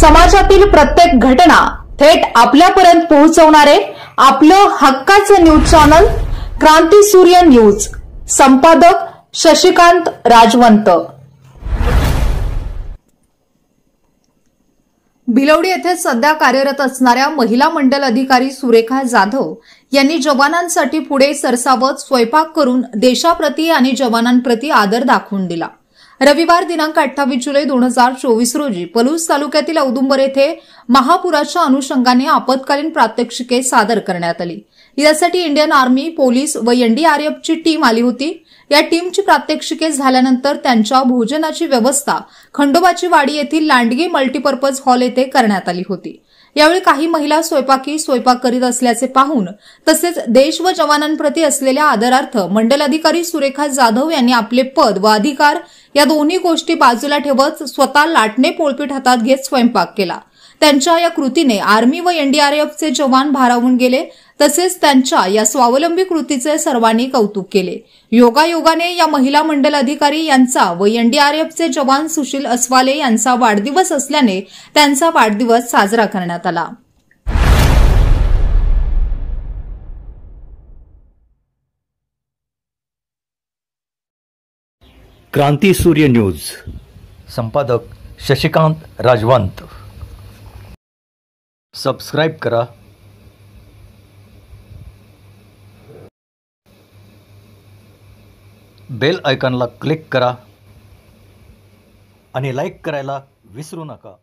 समाजातील प्रत्येक घटना थेट आपल्यापर्यंत पोहोचवणारे आपलं हक्काचं न्यूज चॅनल क्रांती सूर्य न्यूज। संपादक शशिकांत राजवंत। भिलवडी येथे सध्या कार्यरत असणाऱ्या महिला मंडल अधिकारी सुरेखा जाधव यांनी जवानांसाठी पुढे सरसावत स्वयंपाक करून देशाप्रती आणि जवानांप्रती आदर दाखवून दिला। रविवार दिनांक 28 जुलै 2024 रोजी पलूस तालुक्यातील औदुंबर येथे महापुराच्या अनुषंगाने आपत्कालीन प्रात्यक्षिके सादर करण्यात आली। यासाठी इंडियन आर्मी, पोलीस व एनडीआरएफची टीम आली होती। या टीमची प्रात्यक्षिके झाल्यानंतर त्यांच्या भोजनाची व्यवस्था खंडोबाची वाडी येथील लांडगे मल्टीपर्पज हॉल येथे करण्यात आली होती। यावेळी काही महिला स्वयंपाक करीत असल्याचे पाहून तसेच देश व जवानांप्रती असलेल्या आदरार्थ मंडल अधिकारी सुरेखा जाधव यांनी आपले पद व अधिकार या दोन्ही गोष्टी बाजूला ठेवत स्वतः लाटणे पोळपीट हातात घेत स्वयंपाक केला। त्यांच्या या कृतीने आर्मी व एनडीआरएफचे जवान भारावून गेले। तसेच त्यांच्या या स्वावलंबी कृतीचे सर्वांनी कौतुक केले। योगायोगाने या महिला मंडल अधिकारी यांचा व एनडीआरएफचे जवान सुशील अस्वाले यांचा वाढदिवस असल्याने त्यांचा वाढदिवस साजरा करण्यात आला। क्रांती सूर्य न्यूज। संपादक शशिकांत राजवंत। सबस्क्राइब करा, बेल आयकॉनला क्लिक करा आणि लाईक करायला विसरू नका।